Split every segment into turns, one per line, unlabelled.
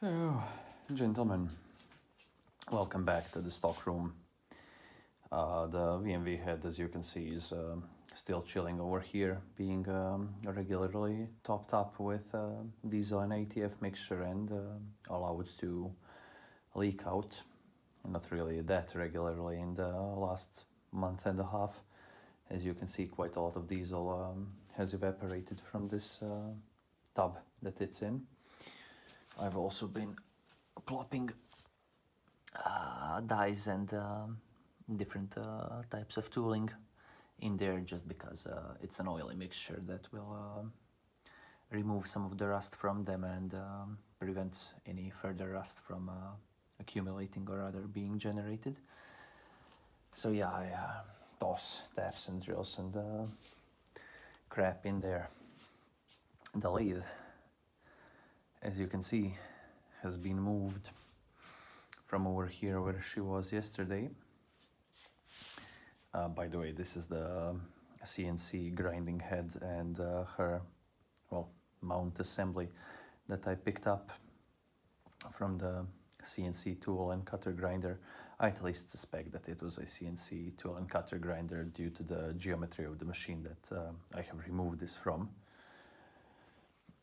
So, gentlemen, welcome back to the stock room. The VMV head, as you can see, is still chilling over here, being regularly topped up with diesel and ATF mixture and allowed to leak out. Not really that regularly in the last month and a half. As you can see, quite a lot of diesel has evaporated from this tub that it's in. I've also been plopping dies and different types of tooling in there just because it's an oily mixture that will remove some of the rust from them and prevent any further rust from accumulating or rather being generated. So yeah, I toss taps and drills and crap in there. The lathe, as you can see, has been moved from over here where she was yesterday. By the way, this is the CNC grinding head and her, mount assembly that I picked up from the CNC tool and cutter grinder. I at least suspect that it was a CNC tool and cutter grinder due to the geometry of the machine that I have removed this from.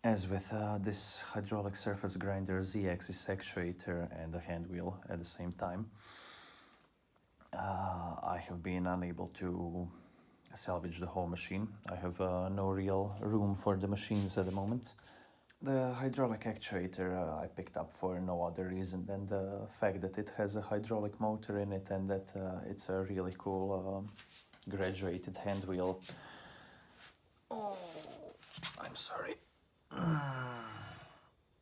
As with this hydraulic surface grinder, Z-axis actuator and a hand wheel at the same time, I have been unable to salvage the whole machine. I have no real room for the machines at the moment. The hydraulic actuator I picked up for no other reason than the fact that it has a hydraulic motor in it and that it's a really cool graduated hand wheel. Oh, I'm sorry.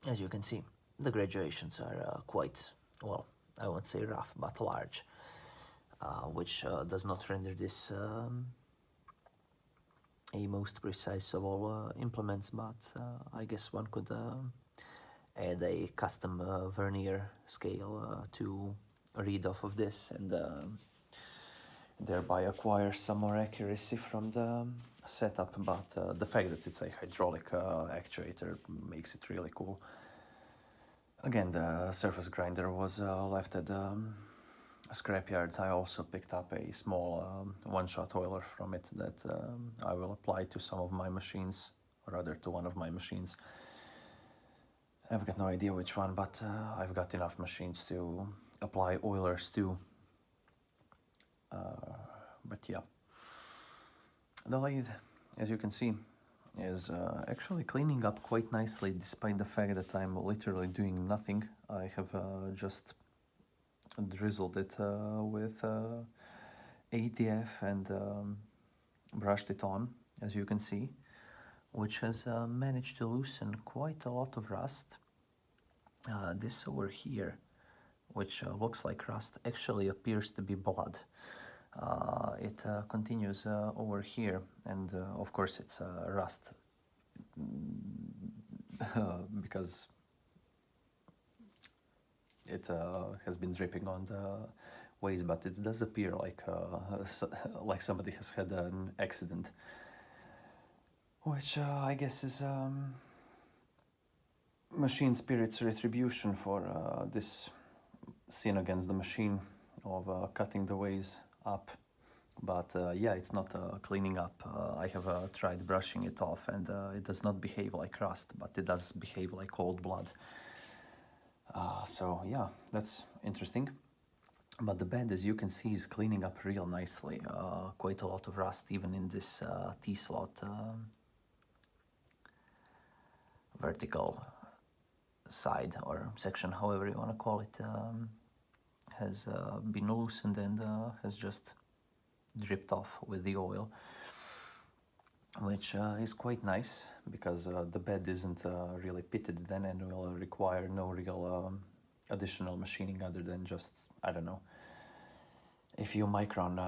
As you can see, the graduations are quite, well, I won't say rough, but large, which does not render this a most precise of all implements, but I guess one could add a custom vernier scale to read off of this and thereby acquire some more accuracy from the setup, but the fact that it's a hydraulic actuator makes it really cool. Again, the surface grinder was left at a scrapyard. I also picked up a small one-shot oiler from it that I will apply to some of my machines, or rather to one of my machines. I've got no idea which one, but I've got enough machines to apply oilers to. But yeah, the lathe, as you can see, is actually cleaning up quite nicely despite the fact that I'm literally doing nothing. I have just drizzled it with ATF and brushed it on, as you can see, which has managed to loosen quite a lot of rust. This over here, which looks like rust, actually appears to be blood. It continues over here, and of course it's rust because it has been dripping on the ways, but it does appear like like somebody has had an accident, which I guess is machine spirit's retribution for this sin against the machine of cutting the ways up. But yeah, it's not cleaning up. I have tried brushing it off and it does not behave like rust, but it does behave like cold blood. So yeah, that's interesting. But the bed, as you can see, is cleaning up real nicely. Quite a lot of rust even in this T-slot vertical side or section, however you want to call it, has been loosened and has just dripped off with the oil, which is quite nice because the bed isn't really pitted then and will require no real additional machining other than just, I don't know, a few micron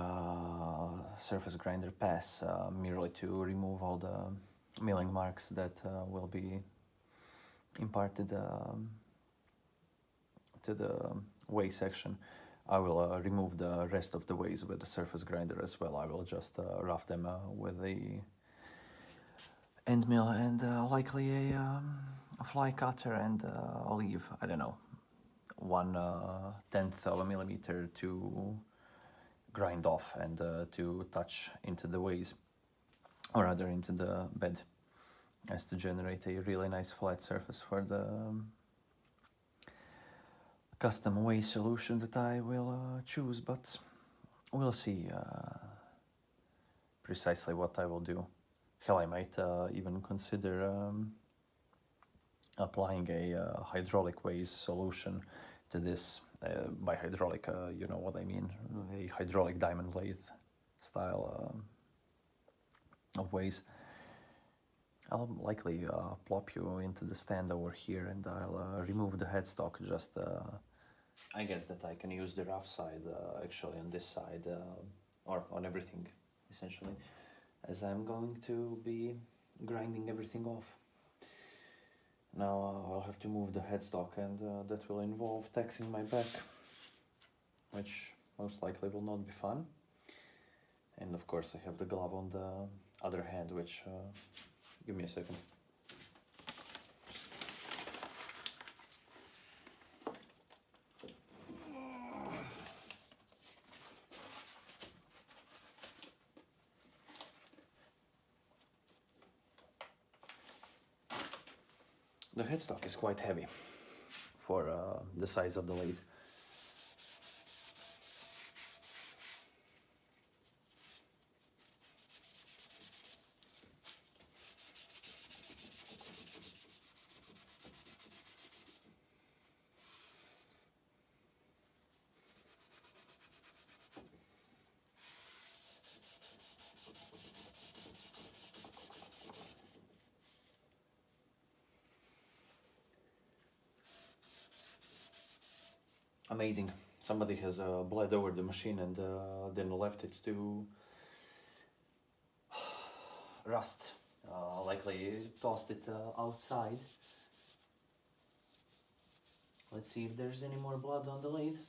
surface grinder pass merely to remove all the milling marks that will be imparted to the way section. I will remove the rest of the ways with the surface grinder as well. I will just rough them with the end mill and likely a fly cutter and I'll leave, I don't know, 1/10 of a millimeter to grind off and to touch into the ways, or rather into the bed, as to generate a really nice flat surface for the custom way solution that I will choose, but we'll see precisely what I will do. Hell, I might even consider applying a hydraulic ways solution to this. By hydraulic, you know what I mean, a hydraulic diamond lathe style of ways. I'll likely plop you into the stand over here, and I'll remove the headstock. Just I guess that I can use the rough side actually on this side, or on everything essentially, as I'm going to be grinding everything off. Now I'll have to move the headstock, and that will involve taxing my back, which most likely will not be fun. And of course I have the glove on the other hand, which, give me a second. The headstock is quite heavy for the size of the lathe. Amazing. Somebody has bled over the machine and then left it to rust. Likely tossed it outside. Let's see if there's any more blood on the lathe.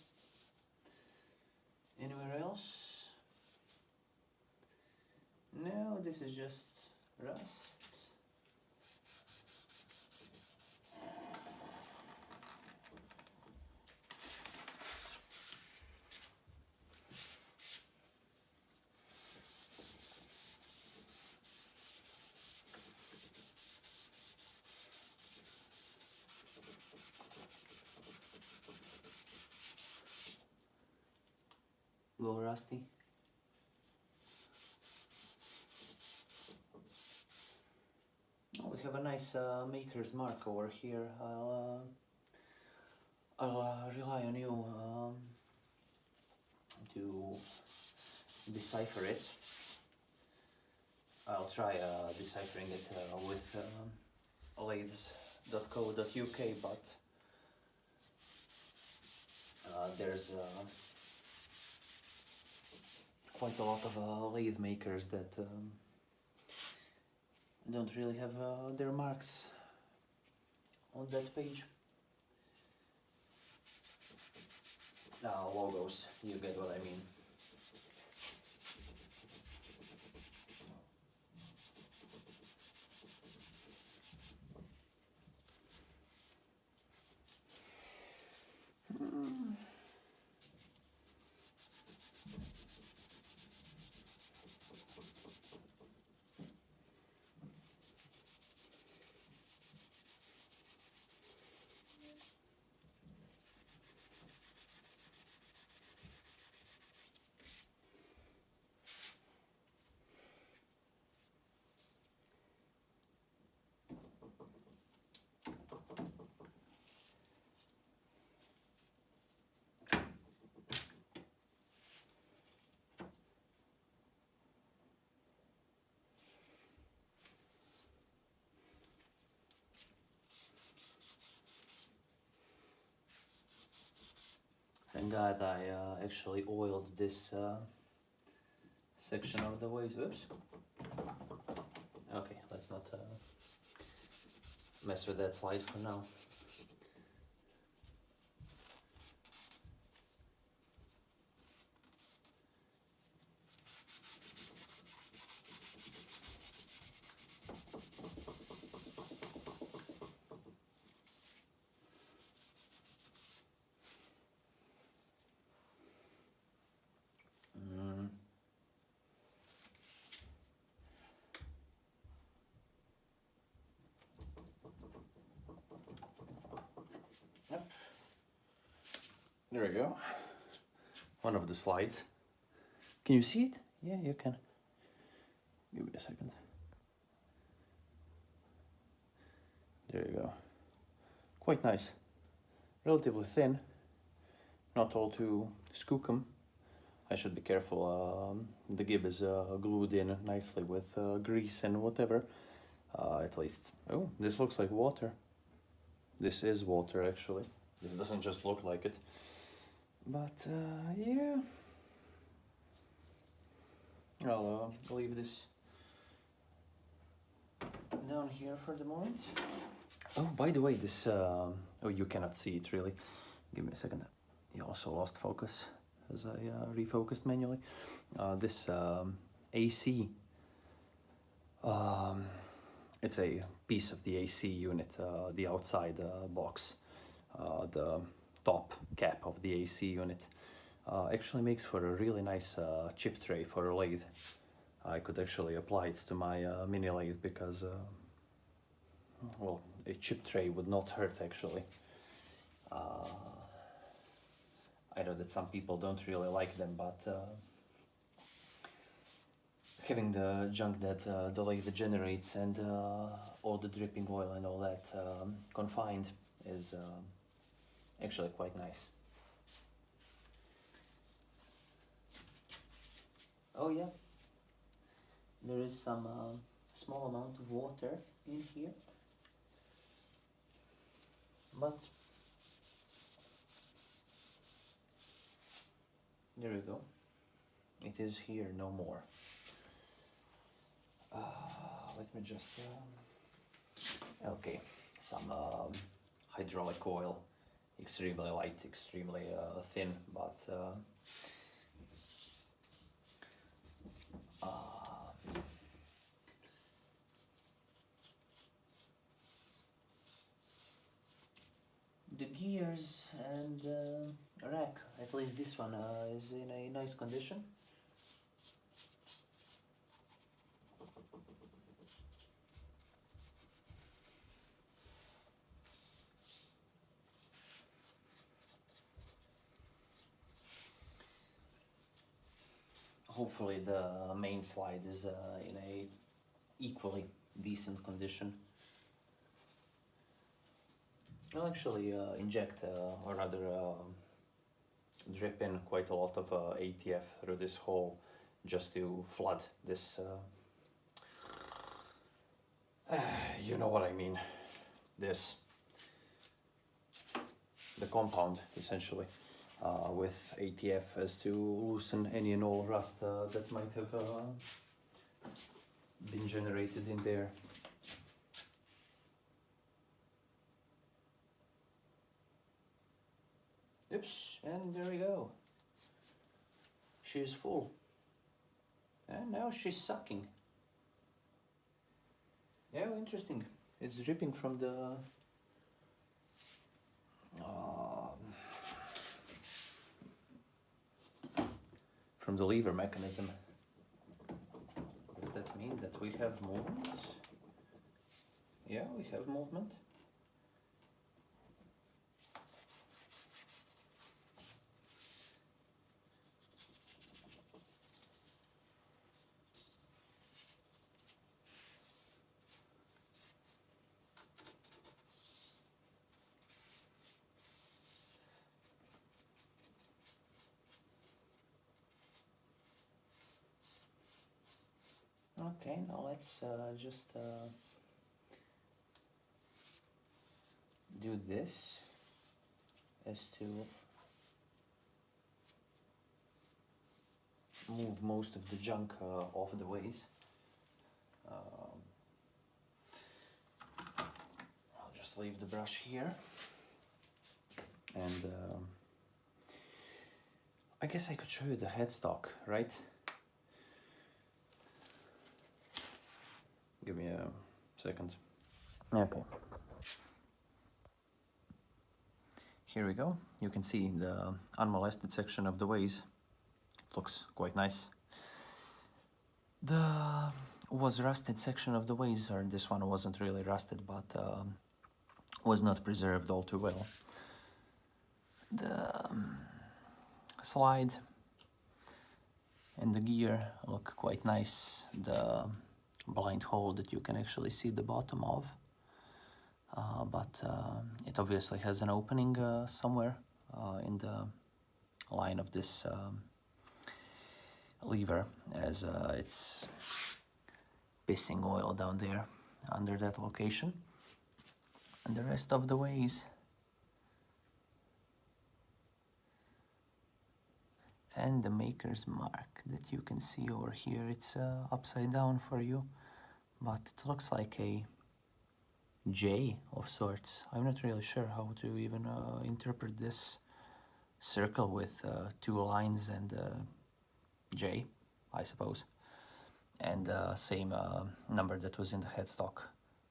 Anywhere else? No, this is just rust. Go rusty. Oh, we have a nice maker's mark over here. I'll rely on you to decipher it. I'll try deciphering it with lathes.co.uk, but there's quite a lot of lathe makers that don't really have their marks on that page. Logos, you get what I mean. Thank God I actually oiled this section of the ways. Oops. Okay, let's not mess with that slide for now. There we go. One of the slides. Can you see it? Yeah, you can. Give me a second. There you go. Quite nice. Relatively thin. Not all too skookum. I should be careful. The gib is glued in nicely with grease and whatever. At least. Oh, this looks like water. This is water, actually. This doesn't just look like it. But yeah. I'll leave this down here for the moment. Oh, by the way, this... oh, you cannot see it, really. Give me a second. You also lost focus as I refocused manually. This AC, it's a piece of the AC unit, the outside box, the top cap of the AC unit. Actually makes for a really nice chip tray for a lathe. I could actually apply it to my mini lathe because, well, a chip tray would not hurt actually. I know that some people don't really like them, but having the junk that the lathe generates and all the dripping oil and all that confined is actually quite nice. Oh yeah, there is some small amount of water in here, but there you go. It is here no more. Let me just... okay, some hydraulic oil. Extremely light, extremely thin, but... the gears and rack, at least this one is in a nice condition. Hopefully the main slide is in a equally decent condition. I'll actually inject or rather drip in quite a lot of ATF through this hole just to flood this, you know what I mean, this, the compound essentially, with ATF as to loosen any and all rust that might have been generated in there. Oops, and there we go. She is full. And now she's sucking. Yeah, interesting. It's dripping from the... from the lever mechanism. Does that mean that we have movement? Yeah, we have movement. Okay, now let's just do this as to move most of the junk off the ways. I'll just leave the brush here, and I guess I could show you the headstock, right? Give me a second. Okay. Here we go. You can see the unmolested section of the ways. It looks quite nice. The was rusted section of the ways, or this one wasn't really rusted, but was not preserved all too well. The slide and the gear look quite nice. The blind hole that you can actually see the bottom of, but it obviously has an opening somewhere in the line of this lever, as it's pissing oil down there under that location. And the rest of the ways, and the maker's mark that you can see over here, it's upside down for you, but it looks like a J of sorts. I'm not really sure how to even interpret this circle with two lines and J, I suppose, and same number that was in the headstock,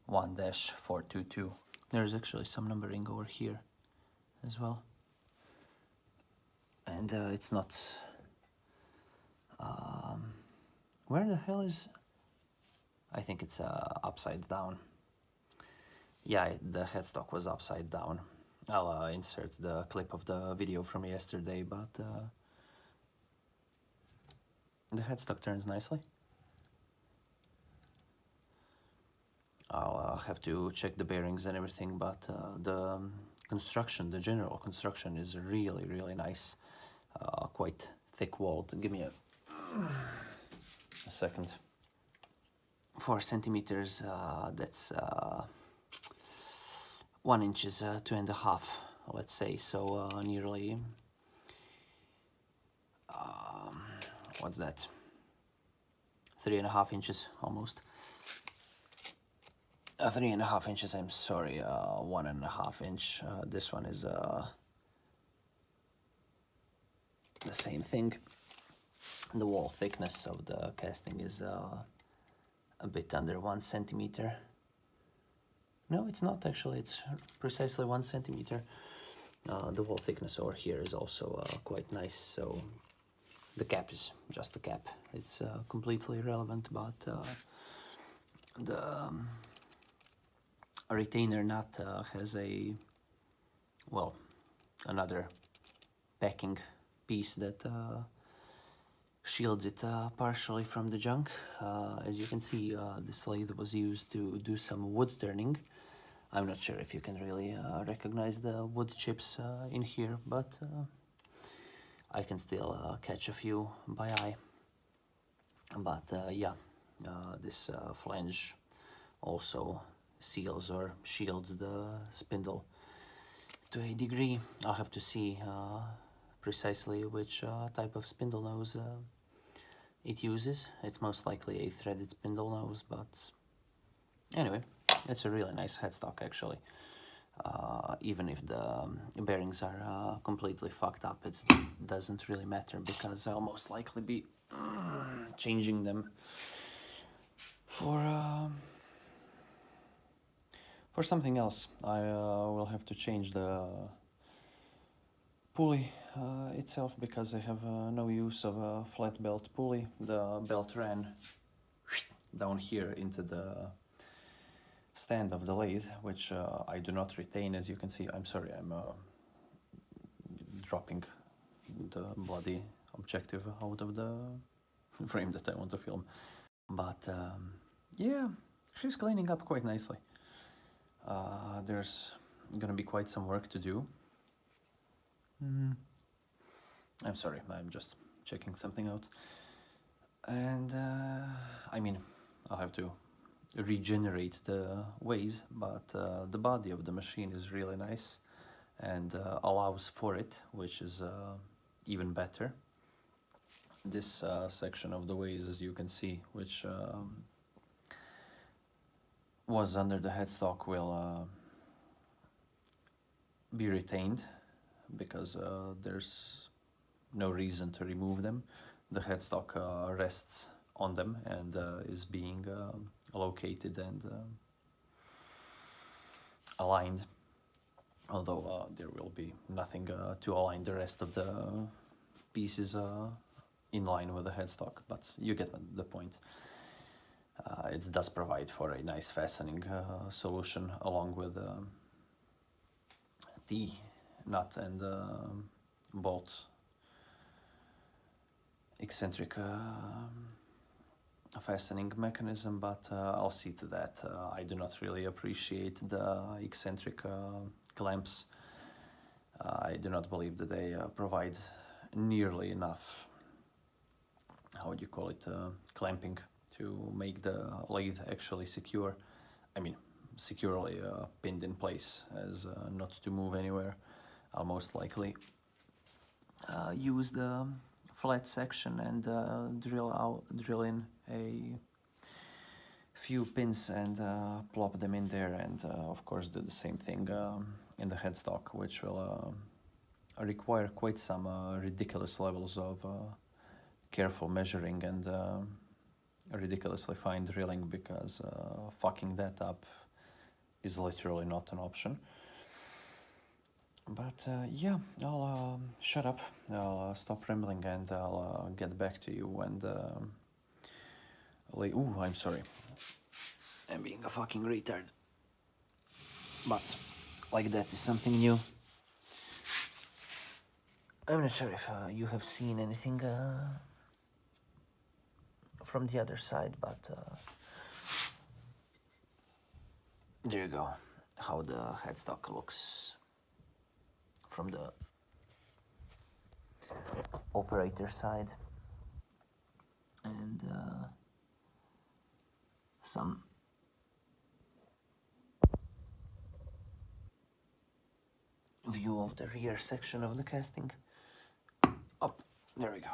1-422. There's actually some numbering over here as well, and it's not where the hell is, I think it's upside down. Yeah, the headstock was upside down. I'll insert the clip of the video from yesterday, but the headstock turns nicely. I'll have to check the bearings and everything, but the construction, the general construction is really, really nice. Quite thick walled. Give me a second. 4 centimeters, that's 1 inch is 2.5, let's say, so nearly, what's that, 3.5 inches almost. 3.5 inches, I'm sorry, 1.5 inch. This one is the same thing. The wall thickness of the casting is a bit under 1 centimeter. No, it's not actually, it's precisely 1 centimeter. The wall thickness over here is also quite nice, so the cap is just a cap. It's completely irrelevant, but the retainer nut has a, well, another packing piece that shields it partially from the junk. As you can see, this lathe was used to do some wood turning. I'm not sure if you can really recognize the wood chips in here, but I can still catch a few by eye. But yeah, this flange also seals or shields the spindle to a degree. I'll have to see precisely which type of spindle nose it uses. It's most likely a threaded spindle nose, but anyway, it's a really nice headstock actually. Even if the bearings are completely fucked up, it doesn't really matter, because I'll most likely be changing them for something else. I will have to change the pulley itself, because I have no use of a flat belt pulley. The belt ran down here into the stand of the lathe, which I do not retain, as you can see. I'm sorry, I'm dropping the bloody objective out of the frame that I want to film. But yeah, she's cleaning up quite nicely. There's gonna be quite some work to do. I'm sorry, I'm just checking something out. And I mean, I'll have to regenerate the ways, but the body of the machine is really nice and allows for it, which is even better. This section of the ways, as you can see, which was under the headstock, will be retained, because there's no reason to remove them. The headstock rests on them and is being located and aligned, although there will be nothing to align the rest of the pieces in line with the headstock, but you get the point. It does provide for a nice fastening solution, along with the nut and bolt eccentric fastening mechanism, but I'll see to that. I do not really appreciate the eccentric clamps. I do not believe that they provide nearly enough, how would you call it, clamping to make the lathe actually secure. I mean, securely pinned in place as not to move anywhere. I'll most likely use the flat section and drill in a few pins and plop them in there, and of course do the same thing in the headstock, which will require quite some ridiculous levels of careful measuring and ridiculously fine drilling, because fucking that up is literally not an option. But yeah, I'll shut up, I'll stop rambling, and I'll get back to you when the... Ooh, I'm sorry. I'm being a fucking retard. But, like, that is something new. I'm not sure if you have seen anything from the other side, but there you go, how the headstock looks from the operator side, and some view of the rear section of the casting. Up, there we go.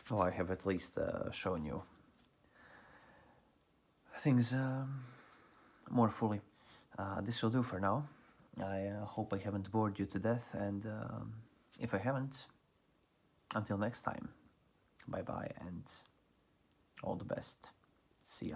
Well, I have at least shown you things more fully. This will do for now. I hope I haven't bored you to death, and if I haven't, until next time, bye bye and all the best. See ya.